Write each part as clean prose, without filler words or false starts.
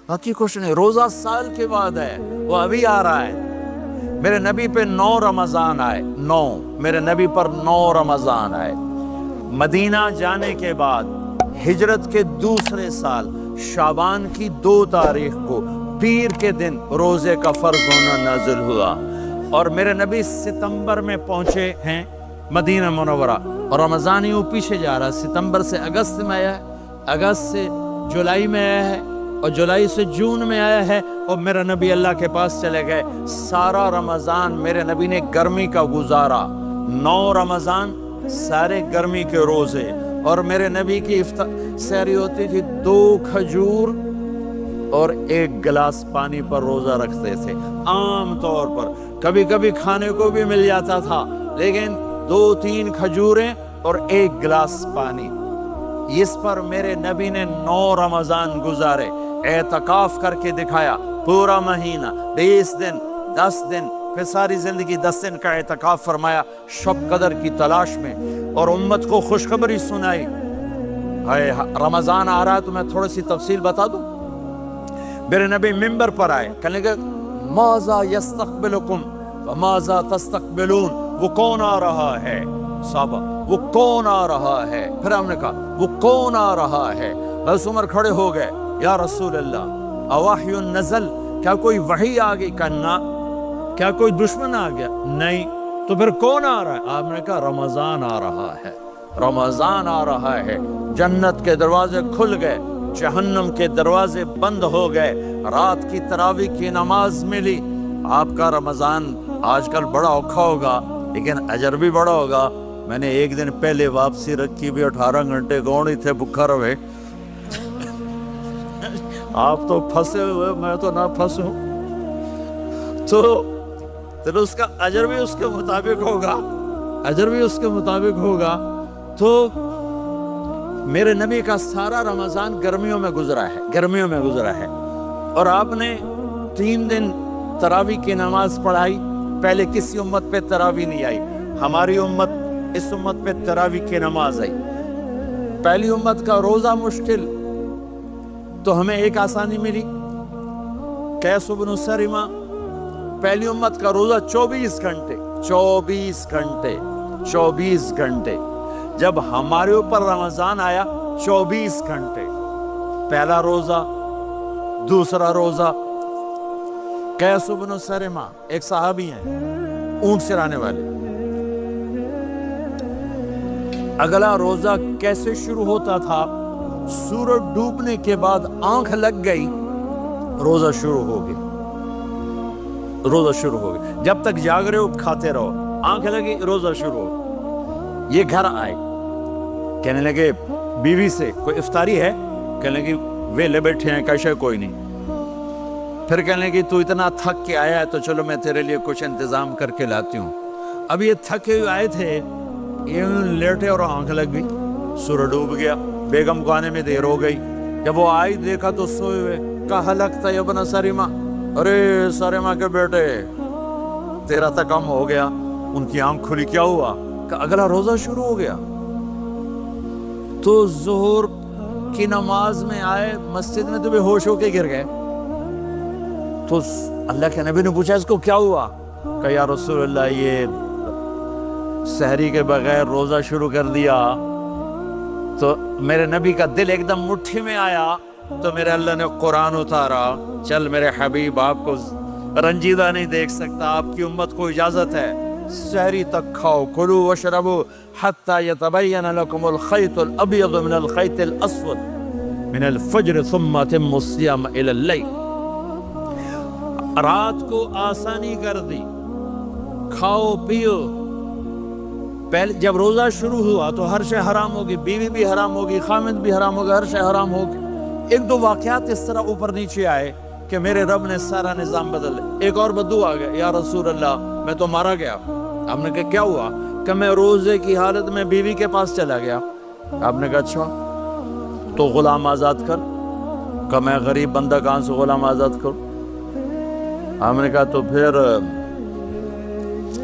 باقی کچھ نہیں. روزہ سال کے بعد ہے, وہ ابھی آ رہا ہے. میرے نبی پہ 9 رمضان آئے, 9 میرے نبی پر 9 رمضان آئے. مدینہ جانے کے بعد ہجرت کے دوسرے سال شعبان کی 2 تاریخ کو پیر کے دن روزے کا فرض ہونا نازل ہوا. اور میرے نبی ستمبر میں پہنچے ہیں مدینہ منورہ, اور رمضان یوں پیچھے جا رہا. ستمبر سے اگست میں آیا ہے, اگست سے جولائی میں آیا ہے, اور جولائی سے جون میں آیا ہے, اور میرے نبی اللہ کے پاس چلے گئے. سارا رمضان میرے نبی نے گرمی کا گزارا. 9 رمضان سارے گرمی کے روزے. اور میرے نبی کی سحری ہوتی تھی 2 کھجور اور 1 گلاس پانی پر روزہ رکھتے تھے عام طور پر. کبھی کبھی کھانے کو بھی مل جاتا تھا, لیکن 2-3 کھجوریں اور 1 گلاس پانی. اس پر میرے نبی نے 9 رمضان گزارے. اعتکاف کر کے دکھایا, پورا مہینہ 20 دن 10 دن, پھر ساری زندگی 10 دن کا اعتکاف فرمایا شب قدر کی تلاش میں, اور امت کو خوشخبری سنائی. رمضان آ رہا ہے تو میں تھوڑی سی تفصیل بتا دوں. میرے نبی منبر پر آئے, کہنے لگے ماذا یستقبلکم وماذا تستقبلون, وہ کون آ رہا ہے؟ صحابہ وہ کون آ رہا ہے؟ پھر ہم نے کہا وہ کون آ رہا ہے؟ حضرت عمر کھڑے ہو گئے, یا رسول اللہ اوحی نزل, کیا کوئی وحی آ گئی؟ کہنا کیا کوئی دشمن آ گیا؟ نہیں. تو پھر کون آ رہا ہے؟ آپ نے کہا رمضان آ رہا ہے, رمضان آ رہا ہے. جنت کے دروازے کھل گئے, جہنم کے دروازے بند ہو گئے, رات کی تراویح کی نماز ملی. آپ کا رمضان آج کل بڑا اوکھا ہوگا لیکن اجر بھی بڑا ہوگا. میں نے ایک دن پہلے واپسی رکھی بھی, 18 گھنٹے گون ہی تھے بھکھا رہے. آپ تو پھنسے ہوئے, میں تو نہ پھنسوں. تو اس کا اجر بھی اس کے مطابق ہوگا, اجر بھی اس کے مطابق ہوگا. تو میرے نبی کا سارا رمضان گرمیوں میں گزرا ہے, گرمیوں میں گزرا ہے. اور آپ نے 3 دن تراویح کی نماز پڑھائی. پہلے کسی امت پہ تراویح نہیں آئی, ہماری امت اس امت پہ تراویح کی نماز آئی. پہلی امت کا روزہ مشکل, تو ہمیں ایک آسانی ملی, قیس بن سریمہ. پہلی امت کا روزہ 24 گھنٹے, 24 گھنٹے, 24 گھنٹے. جب ہمارے اوپر رمضان آیا 24 گھنٹے. پہلا روزہ, دوسرا روزہ. قیس بن سریمہ ایک صحابی ہیں, اونٹ چرانے والے. اگلا روزہ کیسے شروع ہوتا تھا؟ سورج ڈوبنے کے بعد آنکھ لگ گئی, روزہ شروع ہو گیا, روزہ شروع ہو گیا. جب تک جاگ رہے ہو کھاتے رہو, آنکھ لگی روزہ شروع ہو. یہ گھر آئے, کہنے لگے بیوی سے کوئی افطاری ہے؟ کہنے لگے ویلے بیٹھے ہیں, کیسے کوئی نہیں. پھر کہنے لگے تو اتنا تھک کے آیا ہے تو چلو میں تیرے لیے کچھ انتظام کر کے لاتی ہوں. اب یہ تھکے ہوئے آئے تھے, یہ لیٹے اور آنکھ لگ گئی, سورج ڈوب گیا. بیگم کو آنے میں دیر ہو گئی. جب وہ آئی دیکھا تو سوئے ہوئے. کہا لگتا ہے ابن سریمہ, ارے سریمہ کے بیٹے تیرا تو کم ہو گیا. ان کی آنکھ کھلی, کیا ہوا؟ کہ اگلا روزہ شروع ہو گیا. تو ظہر کی نماز میں آئے, مسجد میں تو بے ہوش ہو کے گر گئے. تو اللہ کے نبی نے پوچھا اس کو کیا ہوا؟ کہ یا رسول اللہ یہ سحری کے بغیر روزہ شروع کر دیا. تو میرے نبی کا دل ایک دم مٹھی میں آیا, تو میرے اللہ نے قرآن اتارا, چل میرے حبیب آپ کو رنجیدہ نہیں دیکھ سکتا, آپ کی امت کو اجازت ہے سحری تک کھاؤ, کلوا واشربوا حتی یتبین لکم الخیط الابیض من الخیط الاسود من الفجر ثم اتموا الصیام الی اللیل. رات کو آسانی کر دی, کھاؤ پیو. پہلے جب روزہ شروع ہوا تو ہر شے حرام ہوگی, بیوی بھی حرام ہوگی, خامد بھی حرام ہوگا, ہر شے حرام ہوگی. 1-2 واقعات اس طرح اوپر نیچے آئے کہ میرے رب نے سارا نظام بدل دیا. ایک اور بدو آ گیا, یا رسول اللہ میں تو مارا گیا. آپ نے کہا کیا ہوا؟ کہ میں روزے کی حالت میں بیوی کے پاس چلا گیا. آپ نے کہا اچھا تو غلام آزاد کر. کہ میں غریب بندہ کہاں سے غلام آزاد کروں؟ آپ نے کہا تو پھر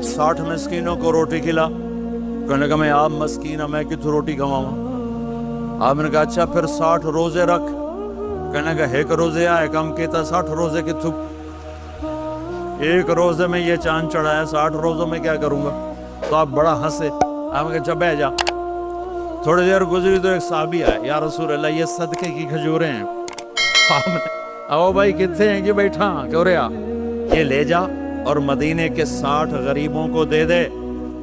60 مسکینوں کو روٹی کھلا. کہنے کا میں آپ مسکین ہوں, میں کتوں روٹی کھواؤں؟ آپ نے کہا اچھا پھر 60 روزے رکھ. کہنے لگا ایک روزے آئے کم کیتا 60 روزے کی تھک، ایک روزے میں یہ چاند چڑھایا، 60 روزوں میں کیا کروں گا؟ تو آپ بڑا ہنسے، آپ کہا چل بیٹھ جا۔ تھوڑی دیر گزری تو ایک صحابی آئے، یا رسول اللہ یہ صدقے کی کھجوریں ہیں۔ او بھائی کتنے ہیں کہ بیٹھا کیوں رہا، یہ لے جا اور مدینے کے 60 غریبوں کو دے دے۔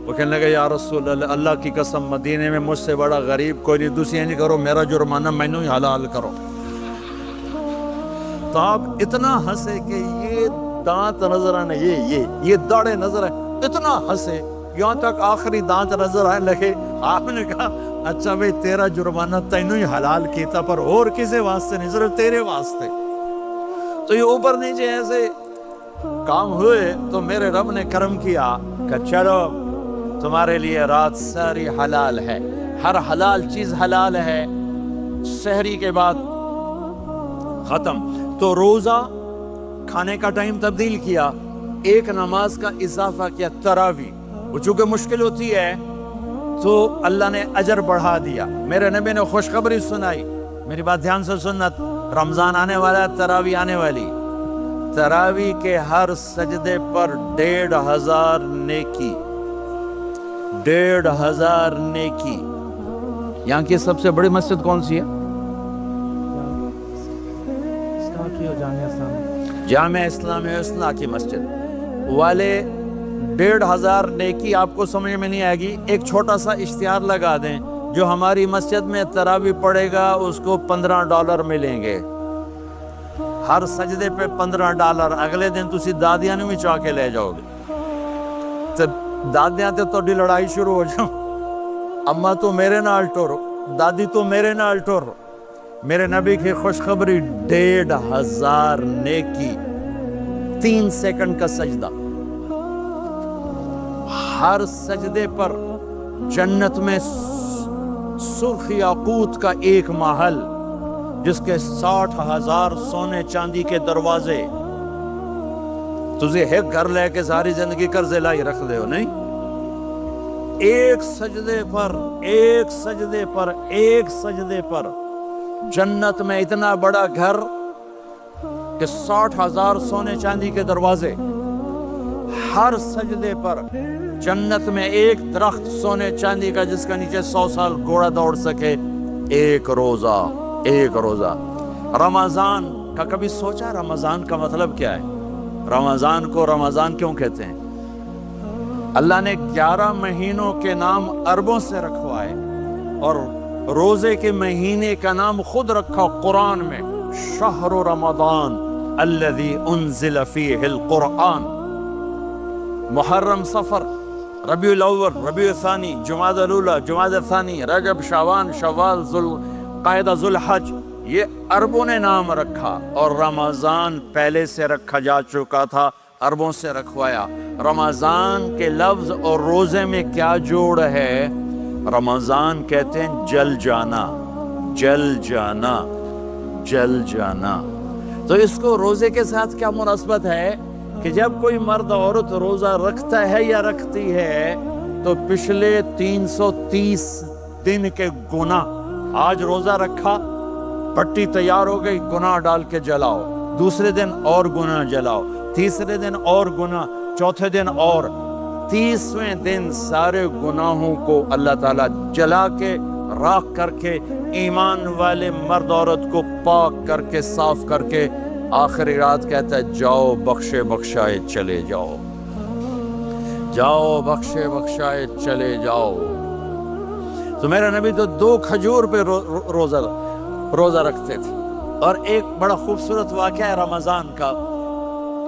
وہ کہنے لگا یا رسول اللہ اللہ کی قسم مدینے میں مجھ سے بڑا غریب کوئی نہیں، دوسری نہیں کرو، میرا جرمانہ مینوں ہی حلال کرو۔ تو آپ اتنا ہنسے کہ یہ دانت نظر آنے، یہ داڑھیں نظر آئے، اتنا ہنسے یہاں تک آخری دانت نظر آنے لگے۔ آپ نے کہا اچھا بھئی تیرا جرمانہ تینوں ہی حلال کیتا، پر اور کسے واسطے نہیں، صرف تیرے واسطے۔ تو یہ اوپر نیچے ایسے کام ہوئے تو میرے رب نے کرم کیا کہ چلو تمہارے لیے رات ساری حلال ہے، ہر حلال چیز حلال ہے۔ سحری کے بعد ختم، تو روزہ کھانے کا ٹائم تبدیل کیا، ایک نماز کا اضافہ کیا، تراویح۔ وہ چونکہ مشکل ہوتی ہے تو اللہ نے اجر بڑھا دیا۔ میرے نبی نے خوشخبری سنائی، میری بات دھیان سے سننا، رمضان آنے والا ہے، تراویح آنے والی، تراویح کے ہر سجدے پر 1500 نیکی، 1500 نیکی۔ یہاں کی سب سے بڑی مسجد کون سی ہے؟ جامع اسلامی حسنہ کی مسجد والے 1500 نیکی آپ کو سمجھ میں نہیں آئے گی۔ ایک چھوٹا سا اشتہار لگا دیں، جو ہماری مسجد میں تراویح پڑھے گا اس کو $15 ملیں گے، ہر سجدے پہ $15۔ اگلے دن تسی دادیاں نے بھی چاہ کے لے جاؤ گے، تو دادیاں تے توڑی لڑائی شروع ہو جاؤ، اماں تو میرے نال ٹور، دادی تو میرے نال ٹور۔ میرے نبی کی خوشخبری 1500 نیکی، 3 سیکنڈ کا سجدہ، ہر سجدے پر جنت میں سرخ یاقوت کا ایک محل جس کے 60,000 سونے چاندی کے دروازے۔ تجھے ایک گھر لے کے ساری زندگی قرضے لائی رکھ دے ہو نہیں، ایک سجدے پر، ایک سجدے پر، ایک سجدے پر جنت میں اتنا بڑا گھر کہ 60,000 سونے چاندی کے دروازے، ہر سجدے پر جنت میں ایک درخت سونے چاندی کا جس کا نیچے 100 سال گھوڑا دوڑ سکے، ایک روزہ، ایک روزہ۔ رمضان کا کبھی سوچا رمضان کا مطلب کیا ہے؟ رمضان کو رمضان کیوں کہتے ہیں؟ اللہ نے 11 مہینوں کے نام عربوں سے رکھوائے اور روزے کے مہینے کا نام خود رکھا قرآن میں، شہر رمضان الذی انزل فیہ القرآن۔ محرم، صفر، ربیع الاول، ربیع الثانی، جمادی الاولی، جمادی الثانی، رجب، شعبان، شوال، قعدہ، ذوالحج، یہ عربوں نے نام رکھا، اور رمضان پہلے سے رکھا جا چکا تھا، عربوں سے رکھوایا۔ رمضان کے لفظ اور روزے میں کیا جوڑ ہے؟ رمضان کہتے ہیں جل جانا، جل جانا، جل جانا۔ تو اس کو روزے کے ساتھ کیا مناسبت ہے کہ جب کوئی مرد عورت روزہ رکھتا ہے یا رکھتی ہے تو پچھلے 330 دن کے گناہ، آج روزہ رکھا، پٹی تیار ہو گئی، گناہ ڈال کے جلاؤ، دوسرے دن اور گناہ جلاؤ، تیسرے دن اور گناہ، چوتھے دن اور، 30ویں دن سارے گناہوں کو اللہ تعالیٰ جلا کے، راکھ کر کے، ایمان والے مرد عورت کو پاک کر کے، صاف کر کے، آخری رات کہتا ہے جاؤ بخشے بخشائے چلے جاؤ، جاؤ بخشے بخشائے چلے جاؤ۔ تو میرا نبی تو 2 کھجور پہ روزہ رکھتے تھے۔ اور ایک بڑا خوبصورت واقعہ ہے رمضان کا،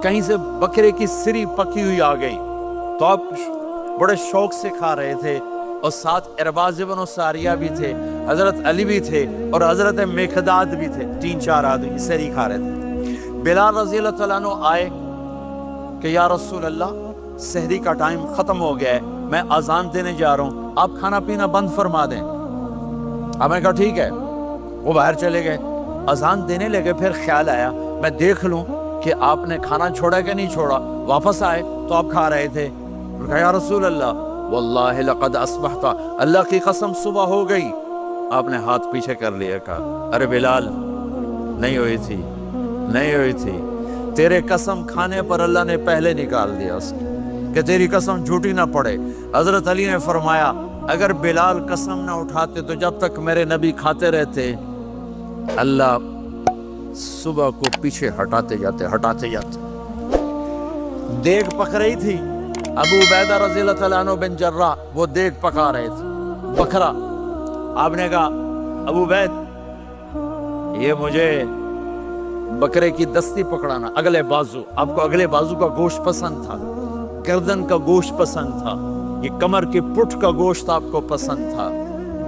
کہیں سے بکرے کی سری پکی ہوئی آ گئی تو آپ بڑے شوق سے کھا رہے تھے، اور ساتھ ارباز بن ساریہ بھی تھے، حضرت علی بھی تھے، اور حضرت مقداد بھی تھے، 3-4 آدمی سری کھا رہے تھے۔ بلال رضی اللہ تعالیٰ عنہ آئے کہ یا رسول اللہ سحری کا ٹائم ختم ہو گیا ہے، میں اذان دینے جا رہا ہوں، آپ کھانا پینا بند فرما دیں۔ اب میں کہا ٹھیک ہے، وہ باہر چلے گئے، اذان دینے لگے، پھر خیال آیا میں دیکھ لوں کہ آپ نے کھانا چھوڑا کہ نہیں چھوڑا۔ واپس آئے تو آپ کھا رہے تھے، کہا یا رسول اللہ واللہ لقد اصبحت، اللہ کی قسم صبح ہو گئی۔ آپ نے ہاتھ پیچھے کر لیا، کہا ارے بلال نہیں ہوئی تھی، نہیں ہوئی تھی۔ تیرے قسم کھانے پر اللہ نے پہلے نکال دیا اس کی کہ تیری قسم جھوٹی نہ پڑے۔ حضرت علی نے فرمایا اگر بلال قسم نہ اٹھاتے تو جب تک میرے نبی کھاتے رہتے اللہ صبح کو پیچھے ہٹاتے جاتے۔ دیگ پک رہی تھی، ابو عبیدہ رضی اللہ تعالیٰ عنہ بن جراح وہ دیگ پکا رہے تھے، بکرا۔ آپ نے کہا ابو عبید یہ مجھے بکرے کی دستی پکڑانا، اگلے بازو۔ آپ کو اگلے بازو کا گوشت پسند تھا، گردن کا گوشت پسند تھا، یہ کمر کی پٹھ کا گوشت آپ کو پسند تھا،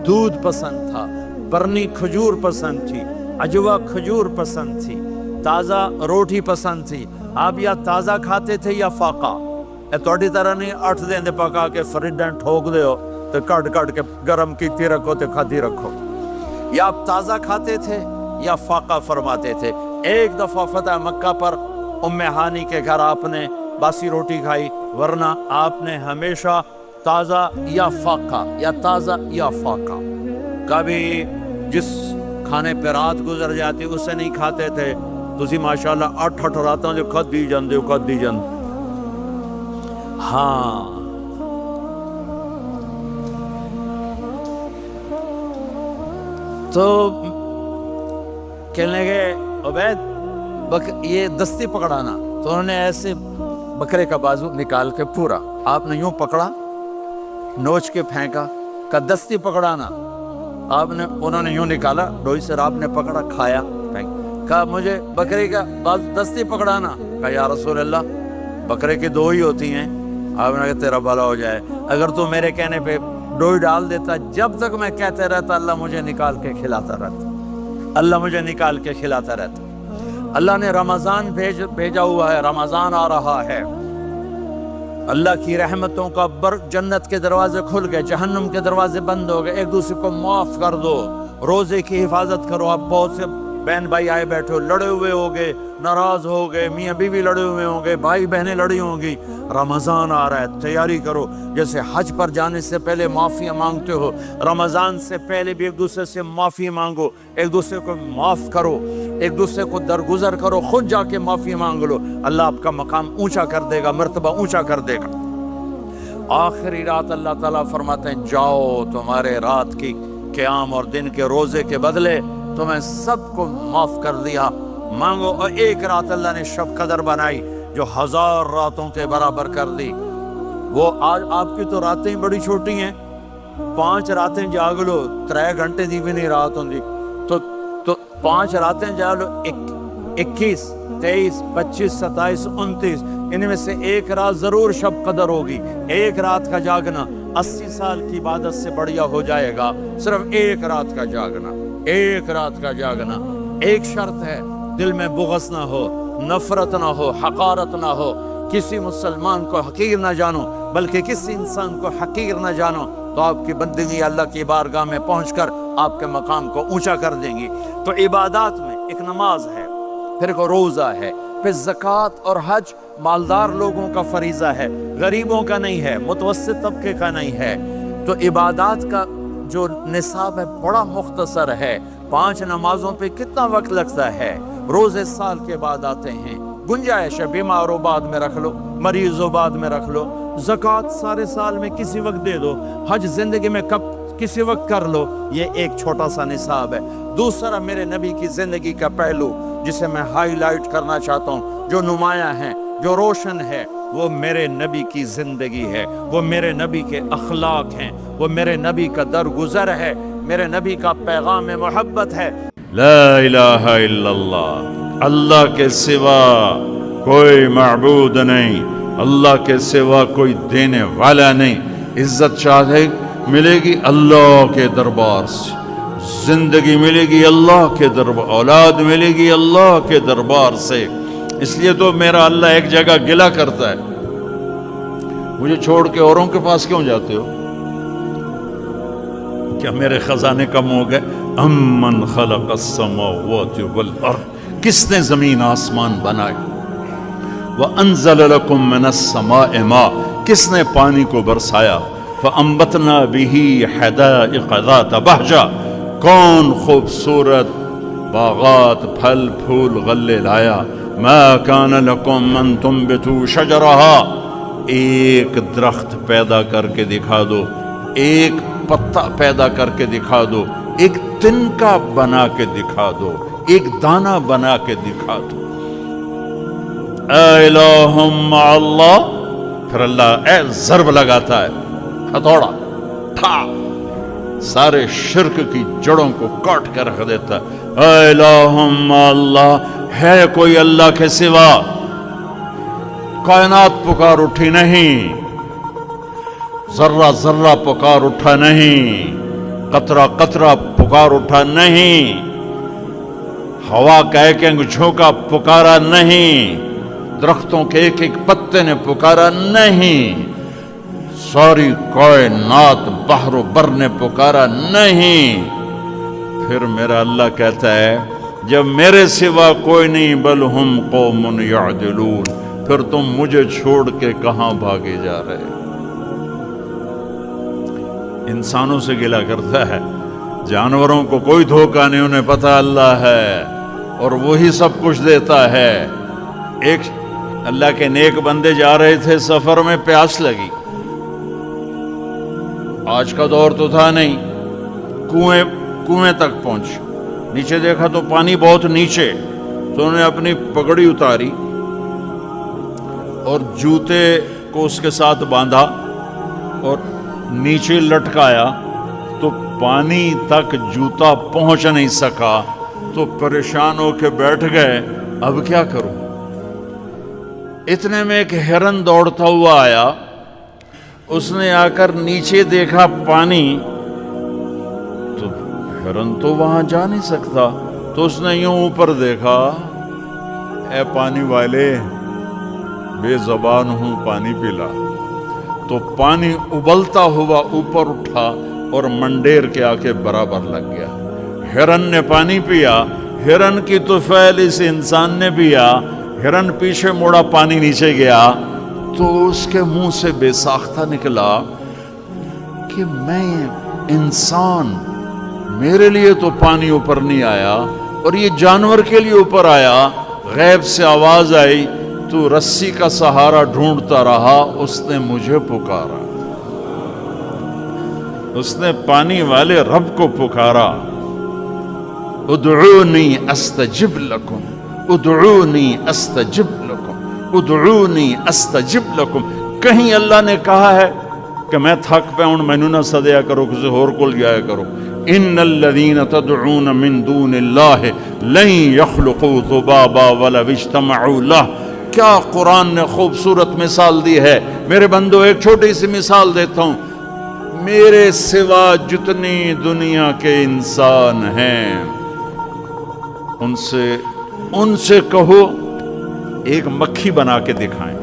دودھ پسند تھا، برنی کھجور پسند تھی، عجوا کھجور پسند تھی، تازہ روٹی پسند تھی۔ آپ یا تازہ کھاتے تھے یا فاقہ، توڑی طرح نہیں 8 دن پکا کے فریڈن ٹھوک دے ہو تو کٹ کے گرم کیتی رکھو تو کھاتی رکھو۔ یا آپ تازہ کھاتے تھے یا فاقہ فرماتے تھے۔ ایک دفعہ فتح مکہ پر ام ہانی کے گھر آپ نے باسی روٹی کھائی، ورنہ آپ نے ہمیشہ تازہ یا فاقہ یا تازہ یا فاقہ، کبھی جس کھانے پہ رات گزر جاتی اسے نہیں کھاتے تھے۔ تسی ماشاءاللہ 8 راتوں جو کھد دی جاندے۔ ہاں تو کہنے لگے عبید یہ دستی پکڑانا، تو انہوں نے ایسے بکرے کا بازو نکال کے پورا آپ نے یوں پکڑا، نوچ کے پھینکا، کہ دستی پکڑانا۔ انہوں نے یوں نکالا ڈوئی سے، آپ نے پکڑا، کھایا، کہا مجھے بکرے کا بازو دستی پکڑانا۔ کہا یا رسول اللہ بکرے کی 2 ہی ہوتی ہیں۔ آپ نے کہا تیرا بھلا ہو جائے، اگر تو میرے کہنے پہ ڈوئی ڈال دیتا، جب تک میں کہتے رہتا اللہ مجھے نکال کے کھلاتا رہتا، اللہ مجھے نکال کے کھلاتا رہتا۔ اللہ نے رمضان بھیجا ہوا ہے، رمضان آ رہا ہے، اللہ کی رحمتوں کا جنت کے دروازے کھل گئے، جہنم کے دروازے بند ہو گئے۔ ایک دوسرے کو معاف کر دو، روزے کی حفاظت کرو۔ آپ بہت سے بہن بھائی آئے بیٹھے ہو، لڑے ہوئے ہوگے، ناراض ہو گئے، میاں بیوی لڑے ہوئے ہوں گے، بھائی بہنیں لڑی ہوں گی۔ رمضان آ رہا ہے، تیاری کرو۔ جیسے حج پر جانے سے پہلے معافیاں مانگتے ہو، رمضان سے پہلے بھی ایک دوسرے سے معافی مانگو، ایک دوسرے کو معاف کرو، ایک دوسرے کو درگزر کرو، خود جا کے معافی مانگ لو، اللہ آپ کا مقام اونچا کر دے گا، مرتبہ اونچا کر دے گا۔ آخری رات اللہ تعالیٰ فرماتے ہیں جاؤ، تمہارے رات کی قیام اور دن کے روزے کے بدلے تمہیں سب کو معاف کر دیا، مانگو۔ اور ایک رات اللہ نے شب قدر بنائی جو 1000 راتوں کے برابر کر دی۔ وہ آج آپ کی تو راتیں بڑی چھوٹی ہیں، 5 راتیں جاگ لو، 3 گھنٹے دی بھی نہیں رات ہوں، تو 5 راتیں جاگ لو، 21 23 25 27 29، ان میں سے ایک رات ضرور شب قدر ہوگی۔ ایک رات کا جاگنا 80 سال کی عبادت سے بڑھیا ہو جائے گا، صرف ایک رات کا جاگنا، ایک رات کا جاگنا۔ ایک شرط ہے، دل میں بغض نہ ہو، نفرت نہ ہو، حقارت نہ ہو، کسی مسلمان کو حقیر نہ جانو، بلکہ کسی انسان کو حقیر نہ جانو، تو آپ کی بندگی اللہ کی بارگاہ میں پہنچ کر آپ کے مقام کو اونچا کر دیں گی۔ تو عبادات میں ایک نماز ہے، پھر ایک روزہ ہے، پھر زکوٰۃ اور حج مالدار لوگوں کا فریضہ ہے، غریبوں کا نہیں ہے، متوسط طبقے کا نہیں ہے۔ تو عبادات کا جو نصاب ہے بڑا مختصر ہے۔ 5 نمازوں پہ کتنا وقت لگتا ہے؟ روزے سال کے بعد آتے ہیں، گنجائش ہے، بیمار ہو بعد میں رکھ لو، مریض ہو بعد میں رکھ لو، زکوٰۃ سارے سال میں کسی وقت دے دو، حج زندگی میں کب کسی وقت کر لو۔ یہ ایک چھوٹا سا نصاب ہے۔ دوسرا میرے نبی کی زندگی کا پہلو جسے میں ہائی لائٹ کرنا چاہتا ہوں، جو نمایاں ہے، جو روشن ہے، وہ میرے نبی کی زندگی ہے، وہ میرے نبی کے اخلاق ہیں، وہ میرے نبی کا درگزر ہے، میرے نبی کا پیغام محبت ہے۔ لا الہ الا اللہ، اللہ کے سوا کوئی معبود نہیں، اللہ کے سوا کوئی دینے والا نہیں۔ عزت چاہے ملے گی اللہ کے دربار سے، زندگی ملے گی اللہ کے دربار، اولاد ملے گی اللہ کے دربار سے۔ اس لیے تو میرا اللہ ایک جگہ گلہ کرتا ہے، مجھے چھوڑ کے اوروں کے پاس کیوں جاتے ہو؟ کیا میرے خزانے کم ہو گئے؟ امن خلق السماوات والارض، کس نے زمین آسمان بنائے؟ وانزل لکم من السماء ماء، کس نے پانی کو برسایا؟ فانبتنا به حدائق ذات بہجہ، کون خوبصورت باغات پھل پھول غلے لایا. ما کان لکم ان تنبتوا شجرہا, ایک درخت پیدا کر کے دکھا دو, ایک پتا پیدا کر کے دکھا دو, ایک تنکا بنا کے دکھا دو, ایک دانہ بنا کے دکھا دو. اے الہ مع اللہ, پھر اللہ اے ضرب لگاتا ہے, ہتھوڑا ٹھا, سارے شرک کی جڑوں کو کاٹ کر رکھ دیتا ہے. اے الہ مع اللہ, ہے کوئی اللہ کے سوا؟ کائنات پکار اٹھی نہیں, ذرہ ذرہ پکار اٹھا نہیں, قطرہ قطرہ پکار اٹھا نہیں, ہوا کا ایک ایک جھونکا پکارا نہیں, درختوں کے ایک ایک پتے نے پکارا نہیں, ساری کائنات بحر و بر نے پکارا نہیں. پھر میرا اللہ کہتا ہے جب میرے سوا کوئی نہیں, بل ہم قوم یعدلون, پھر تم مجھے چھوڑ کے کہاں بھاگے جا رہے. انسانوں سے گلہ کرتا ہے, جانوروں کو کوئی دھوکہ نہیں, انہیں پتہ اللہ ہے اور وہی سب کچھ دیتا ہے. ایک اللہ کے نیک بندے جا رہے تھے سفر میں, پیاس لگی, آج کا دور تو تھا نہیں, کنویں تک پہنچ, نیچے دیکھا تو پانی بہت نیچے, تو انہوں نے اپنی پگڑی اتاری اور جوتے کو اس کے ساتھ باندھا اور نیچے لٹکایا, تو پانی تک جوتا پہنچ نہیں سکا, تو پریشان ہو کے بیٹھ گئے, اب کیا کروں. اتنے میں ایک ہرن دوڑتا ہوا آیا, اس نے آ کر نیچے دیکھا پانی, تو ہرن تو وہاں جا نہیں سکتا, تو اس نے یوں اوپر دیکھا, اے پانی والے بے زبان ہوں, پانی پلا. تو پانی ابلتا ہوا اوپر اٹھا اور منڈیر کے آ کے برابر لگ گیا. ہرن نے پانی پیا, ہرن کی طفیل اس انسان نے پیا, ہرن پیچھے مڑا, پانی نیچے گیا, تو اس کے منہ سے بے ساختہ نکلا کہ میں انسان, میرے لیے تو پانی اوپر نہیں آیا اور یہ جانور کے لیے اوپر آیا. غیب سے آواز آئی, تو رسی کا سہارا ڈھونڈتا رہا, اس نے مجھے پکارا. اس نے پانی والے رب کو پکارا, ادعونی استجب لکم, ادعونی استجب لکم, ادعونی استجب لکم. کہیں اللہ نے کہا ہے کہ میں تھک پہ ہوں, مینوں نہ سدیا کرو, کسی اور کو جایا کرو. ان الذین تدعون من دون اللہ لن یخلقوا ذبابا ولو اجتمعوا لہ. کیا قرآن نے خوبصورت مثال دی ہے. میرے بندو ایک چھوٹی سی مثال دیتا ہوں, میرے سوا جتنی دنیا کے انسان ہیں ان سے کہو ایک مکھی بنا کے دکھائیں,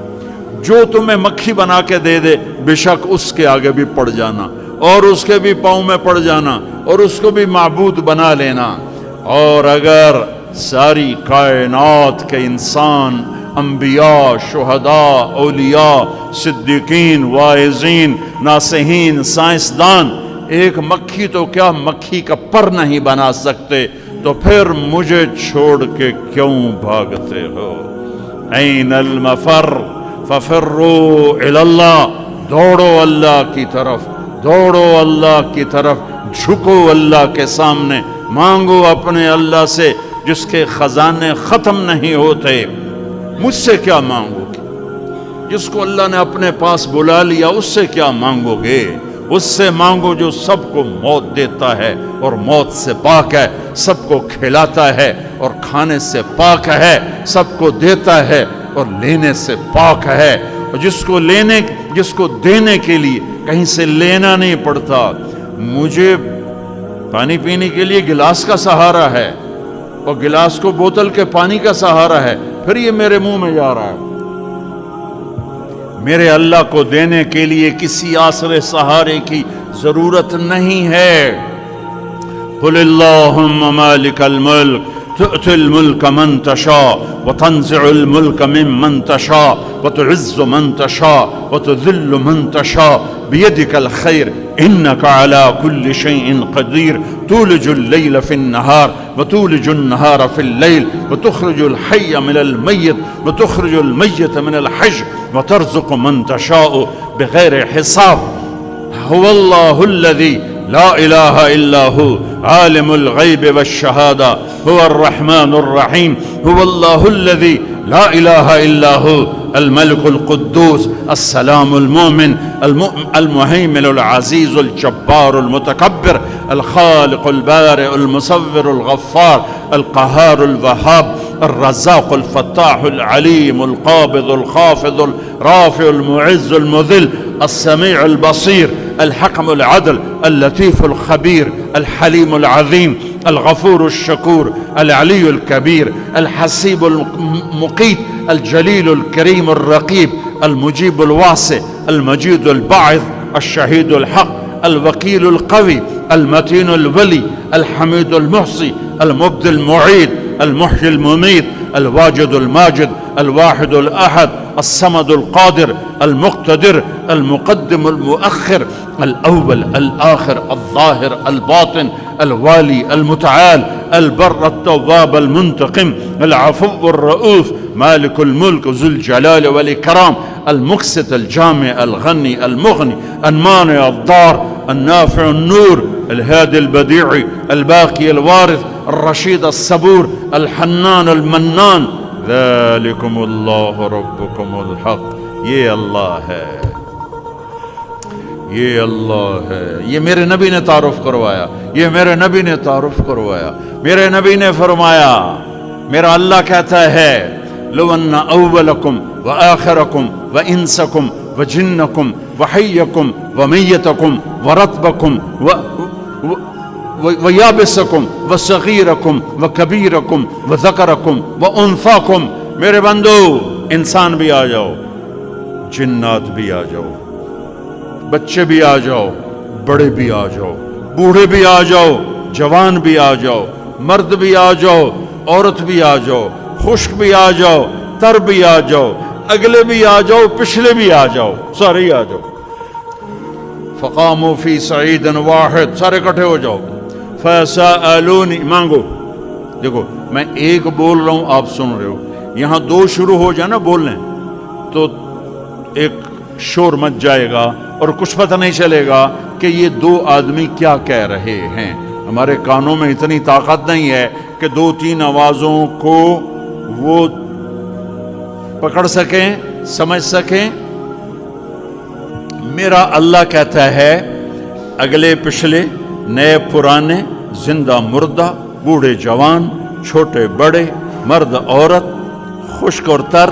جو تمہیں مکھی بنا کے دے دے بے شک اس کے آگے بھی پڑ جانا اور اس کے بھی پاؤں میں پڑ جانا اور اس کو بھی معبود بنا لینا. اور اگر ساری کائنات کے انسان, انبیاء, شہداء, اولیاء, صدیقین, واعظین, ناصحین, سائنسدان ایک مکھی تو کیا مکھی کا پر نہیں بنا سکتے, تو پھر مجھے چھوڑ کے کیوں بھاگتے ہو. این المفر ففروا الی اللہ, دوڑو اللہ کی طرف, دوڑو اللہ کی طرف, جھکو اللہ کے سامنے, مانگو اپنے اللہ سے جس کے خزانے ختم نہیں ہوتے. مجھ سے کیا مانگو گے؟ جس کو اللہ نے اپنے پاس بلا لیا اس سے کیا مانگو گے؟ اس سے مانگو جو سب کو موت دیتا ہے اور موت سے پاک ہے, سب کو کھلاتا ہے اور کھانے سے پاک ہے, سب کو دیتا ہے اور لینے سے پاک ہے, اور جس کو دینے کے لیے کہیں سے لینا نہیں پڑتا. مجھے پانی پینے کے لیے گلاس کا سہارا ہے اور گلاس کو بوتل کے پانی کا سہارا ہے, پھر یہ میرے منہ میں جا رہا ہے. میرے اللہ کو دینے کے لیے کسی آسرے سہارے کی ضرورت نہیں ہے. قل اللہم مالک الملک تؤتی الملک من تشاء وتنزع الملک ممن تشاء وتعز من تشاء وتذل من تشاء بیدک الخیر إنك على كل شيء قدير تولج الليل في النهار وتولج النهار في الليل وتخرج الحي من الميت وتخرج الميت من الحي وترزق من تشاء بغير حساب. هو الله الذي لا إله إلا هو عالم الغيب والشهادة هو الرحمن الرحيم. هو الله الذي لا إله إلا هو الملك القدوس السلام المؤمن المهيمن العزيز الجبار المتكبر الخالق البارئ المصور الغفار القهار الوهاب الرزاق الفتاح العليم القابض الخافض الرافع المعز المذل السميع البصير الحكم العدل اللطيف الخبير الحليم العظيم الغفور الشكور العلي الكبير الحسيب المقيت الجليل الكريم الرقيب المجيب الواسع المجيد الباعث الشهيد الحق الوكيل القوي المتين الولي الحميد المحصي المبدي المعيد المحيي المميت الواجد الماجد الواحد الأحد الصمد القادر المقتدر المقدم المؤخر الأول الآخر الظاهر الباطن الوالي المتعال البر التواب المنتقم العفو الرؤوف مالك الملك ذو الجلال والإكرام المقسط الجامع الغني المغني المانع الضار النافع النور الهادي البديع الباقي الوارث الرشيد الصبور الحنان المنان ذلكم الله ربكم الحق. یہ اللہ ہے، یہ اللہ ہے. یہ میرے نبی نے تعارف کروایا، یہ میرے نبی نے تعارف کروایا. میرے نبی نے فرمایا، میرا اللہ کہتا ہے لو ان اولکم وآخرکم وانسکم وجنکم وحیکم ومیتکم ورطبکم ویابسکم وصغیرکم وکبیرکم وذکرکم وانثاکم. میرے بندو انسان بھی آ جاؤ، جنات بھی آ جاؤ، بچے بھی آ جاؤ، بڑے بھی آ جاؤ، بوڑھے بھی آ جاؤ، جوان بھی آ جاؤ، مرد بھی آ جاؤ، عورت بھی آ جاؤ، خشک بھی آ جاؤ، تر بھی آ جاؤ، اگلے بھی آ جاؤ، پچھلے بھی آ جاؤ، سارے ہی آ جاؤ. فقاموا فی صعید واحد، سارے اکٹھے ہو جاؤ. فسألونی، مانگو. دیکھو میں ایک بول رہا ہوں، آپ سن رہے ہو. یہاں دو شروع ہو جائے نا بولنے تو ایک شور مچ جائے گا اور کچھ پتہ نہیں چلے گا کہ یہ دو آدمی کیا کہہ رہے ہیں. ہمارے کانوں میں اتنی طاقت نہیں ہے کہ دو تین آوازوں کو وہ پکڑ سکیں، سمجھ سکیں. میرا اللہ کہتا ہے اگلے پچھلے، نئے پرانے، زندہ مردہ، بوڑھے جوان، چھوٹے بڑے، مرد عورت، خشک اور تر،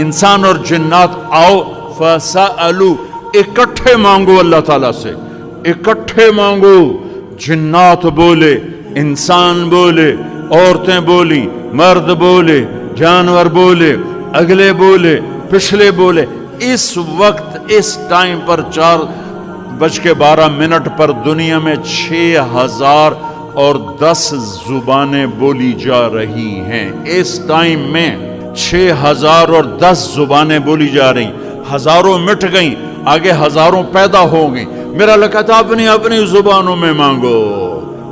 انسان اور جنات آؤ. فسألو، اکٹھے مانگو اللہ تعالیٰ سے، اکٹھے مانگو. جنات بولے، انسان بولے، عورتیں بولی، مرد بولے، جانور بولے، اگلے بولے، پچھلے بولے. اس وقت اس ٹائم پر 4:12 پر دنیا میں 6010 زبانیں بولی جا رہی ہیں. اس ٹائم میں 6010 زبانیں بولی جا رہی. ہزاروں مٹ گئیں، آگے ہزاروں پیدا ہو گئیں. میرا اللہ کہتا ہے اپنی اپنی زبانوں میں مانگو.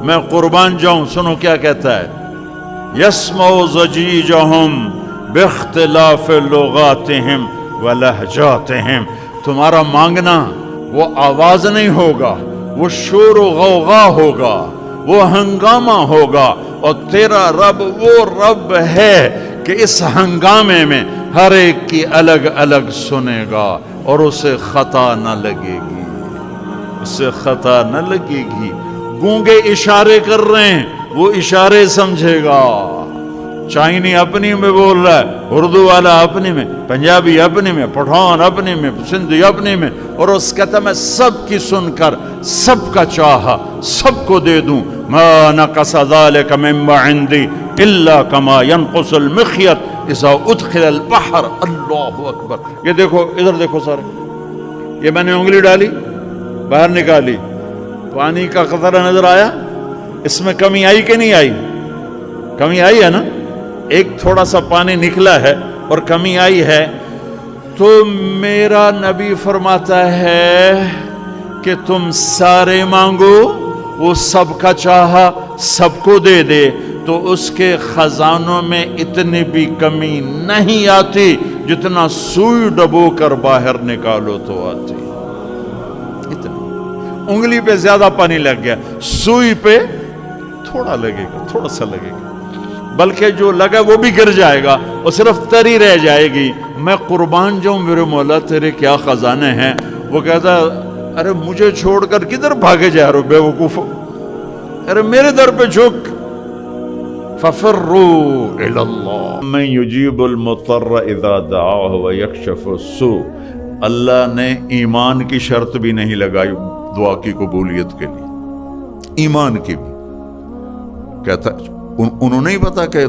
میں قربان جاؤں، سنو کیا کہتا ہے. یسمعوا ضجیجہم باختلاف لغاتہم ولہجاتہم. تمہارا مانگنا وہ آواز نہیں ہوگا، وہ شور و غوغا ہوگا، وہ ہنگامہ ہوگا. اور تیرا رب وہ رب ہے کہ اس ہنگامے میں ہر ایک کی الگ الگ سنے گا اور اسے خطا نہ لگے گی، اسے خطا نہ لگے گی. گونگے اشارے کر رہے ہیں، وہ اشارے سمجھے گا. چائنی اپنی میں بول رہا ہے، اردو والا اپنی میں، پنجابی اپنی میں، پٹھان اپنی میں، سندھی اپنی میں. اور اس کہتا میں سب کی سن کر سب کا چاہا سب کو دے دوں. ما نقص ذلك مما عندي الا كما ينقص المخيط اذا ادخل البحر. اللہ اکبر. یہ دیکھو، ادھر دیکھو سارے، یہ میں نے انگلی ڈالی، باہر نکالی، پانی کا قطرہ نظر آیا. اس میں کمی آئی کہ نہیں آئی؟ کمی آئی ہے نا. ایک تھوڑا سا پانی نکلا ہے اور کمی آئی ہے. تو میرا نبی فرماتا ہے کہ تم سارے مانگو، وہ سب کا چاہا سب کو دے دے، تو اس کے خزانوں میں اتنی بھی کمی نہیں آتی جتنا سوئی ڈبو کر باہر نکالو تو آتی۔ اتنی انگلی پہ زیادہ پانی لگ گیا، سوئی پہ تھوڑا لگے گا، تھوڑا سا لگے گا، بلکہ جو لگا وہ بھی گر جائے گا اور صرف تری رہ جائے گی۔ میں قربان جاؤں میرے مولا تیرے کیا خزانے ہیں۔ وہ کہتا ارے مجھے چھوڑ کر کدھر بھاگے جا رہے ہو بے وقوف، ارے میرے در پہ جھک۔ ففروا الی اللہ من یجیب المضطر اذا دعاہ ویکشف السوء۔ اللہ نے ایمان کی شرط بھی نہیں لگائی دعا کی قبولیت کے لیے، ایمان کی بھی۔ کہتا انہوں نہیں پتا کہ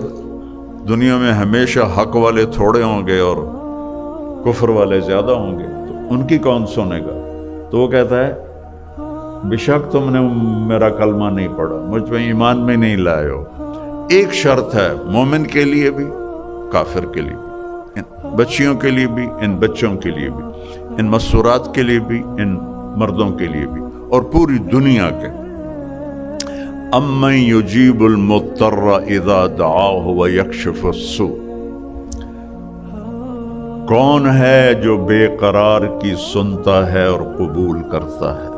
دنیا میں ہمیشہ حق والے تھوڑے ہوں گے اور کفر والے زیادہ ہوں گے، تو ان کی کون سنے گا؟ تو وہ کہتا ہے بے شک تم نے میرا کلمہ نہیں پڑھا، مجھ پہ ایمان میں نہیں لائے ہو۔ ایک شرط ہے مومن کے لیے بھی کافر کے لیے بھی، ان بچیوں کے لیے بھی ان بچوں کے لیے بھی، ان مستورات کے لیے بھی ان مردوں کے لیے بھی، اور پوری دنیا کے۔ امن یجیب المضطر اذا دعاہ ویکشف السوء، کون ہے جو بے قرار کی سنتا ہے اور قبول کرتا ہے؟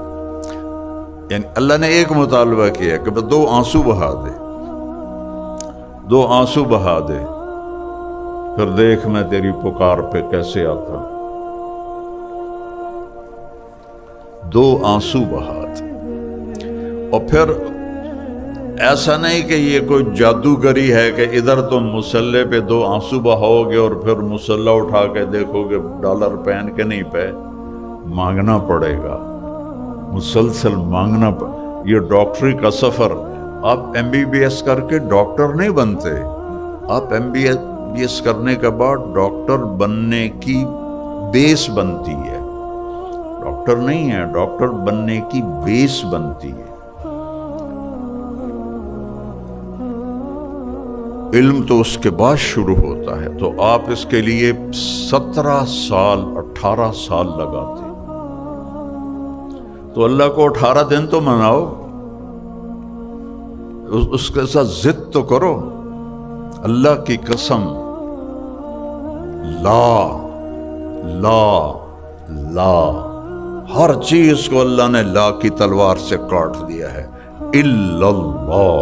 یعنی اللہ نے ایک مطالبہ کیا کہ بس 2 آنسو بہا دے، 2 آنسو بہا دے، پھر دیکھ میں تیری پکار پہ کیسے آتا۔ 2 آنسو بہا دے، اور پھر ایسا نہیں کہ یہ کوئی جادوگری ہے کہ ادھر تم مسلح پہ 2 آنسو بہاؤ گے اور پھر مسلح اٹھا کے دیکھو گے ڈالر پہن کے نہیں پہ، مانگنا پڑے گا، مسلسل مانگنا یہ ڈاکٹری کا سفر۔ آپ MBBS کر کے ڈاکٹر نہیں بنتے، آپ MBBS کرنے کے بعد ڈاکٹر بننے کی بیس بنتی ہے، ڈاکٹر نہیں ہے، ڈاکٹر بننے کی بیس بنتی ہے۔ علم تو اس کے بعد شروع ہوتا ہے، تو آپ اس کے لیے 17 سال 18 سال لگاتے، تو اللہ کو 18 دن تو مناؤ، اس کے ساتھ ضد تو کرو۔ اللہ کی قسم، لا لا لا، ہر چیز کو اللہ نے لا کی تلوار سے کاٹ دیا ہے۔ الا اللہ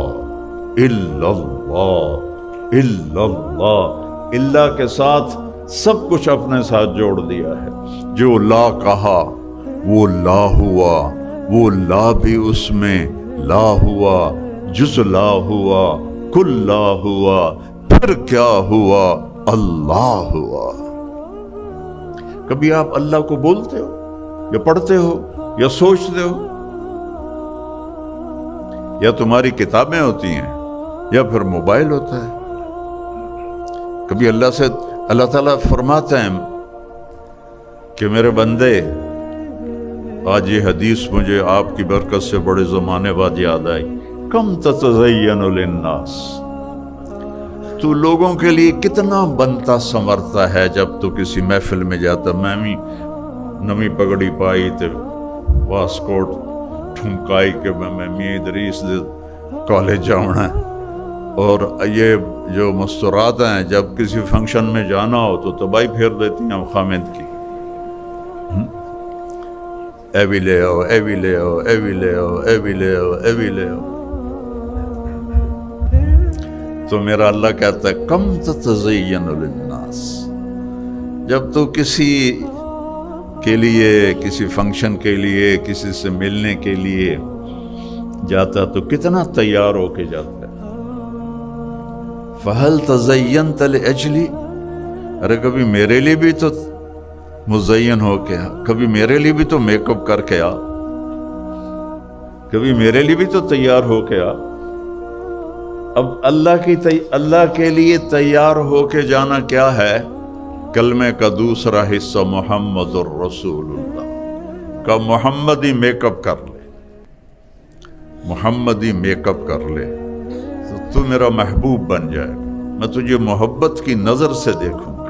الا اللہ الا اللہ، اللہ کے ساتھ سب کچھ اپنے ساتھ جوڑ دیا ہے۔ جو لا کہا وہ لا ہوا، وہ لا بھی اس میں لا ہوا، جز لا ہوا، کل لا ہوا، پھر کیا ہوا؟ اللہ ہوا۔ کبھی آپ اللہ کو بولتے ہو یا پڑھتے ہو یا سوچتے ہو، یا تمہاری کتابیں ہوتی ہیں یا پھر موبائل ہوتا ہے؟ کبھی اللہ سے اللہ تعالیٰ فرماتے ہیں کہ میرے بندے، آج یہ حدیث مجھے آپ کی برکت سے بڑے زمانے بعد یاد آئی، کم تتزین للناس، تو لوگوں کے لیے کتنا بنتا سنورتا ہے۔ جب تو کسی محفل میں جاتا، میں بھی نمی پگڑی پائی تے واسکوٹ ٹھمکائی کہ میں میاں ادریس دے کالج جاؤنا ہے، اور یہ جو مستورات ہیں جب کسی فنکشن میں جانا ہو تو تباہی پھیر دیتی ہیں خامد کی، اے بھی لے آؤ، اے بھی لے آؤ، اے بھی لے آؤ، اے بھی لے آؤ، اے بھی لے آؤ۔ تو میرا اللہ کہتا ہے کم تتزین للناس، جب تو کسی کے لیے، کسی فنکشن کے لیے، کسی سے ملنے کے لیے جاتا تو کتنا تیار ہو کے جاتا ہے۔ فَهَلْ تَزَيَّنْتَ لِأَجْلِي، ارے کبھی میرے لیے بھی تو مزین ہو کے آ، کبھی میرے لیے بھی تو میک اپ کر کے آ، کبھی میرے لیے بھی تو تیار ہو کے آ۔ اب اللہ کے لیے تیار ہو کے جانا کیا ہے؟ کلمے کا دوسرا حصہ محمد الرسول اللہ کا، محمدی میک اپ کر لے، محمدی میک اپ کر لے تو تو میرا محبوب بن جائے گا، میں تجھے محبت کی نظر سے دیکھوں گا۔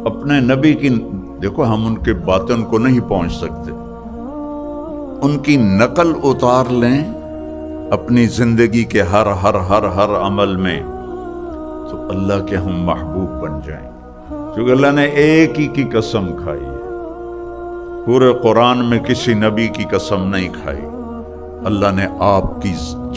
اپنے نبی کی، دیکھو ہم ان کے باطن کو نہیں پہنچ سکتے، ان کی نقل اتار لیں اپنی زندگی کے ہر ہر ہر ہر عمل میں، تو اللہ کے ہم محبوب بن جائیں. کیونکہ اللہ نے ایک ہی کی قسم کھائی ہے، پورے قرآن میں کسی نبی کی قسم نہیں کھائی. اللہ نے آپ کی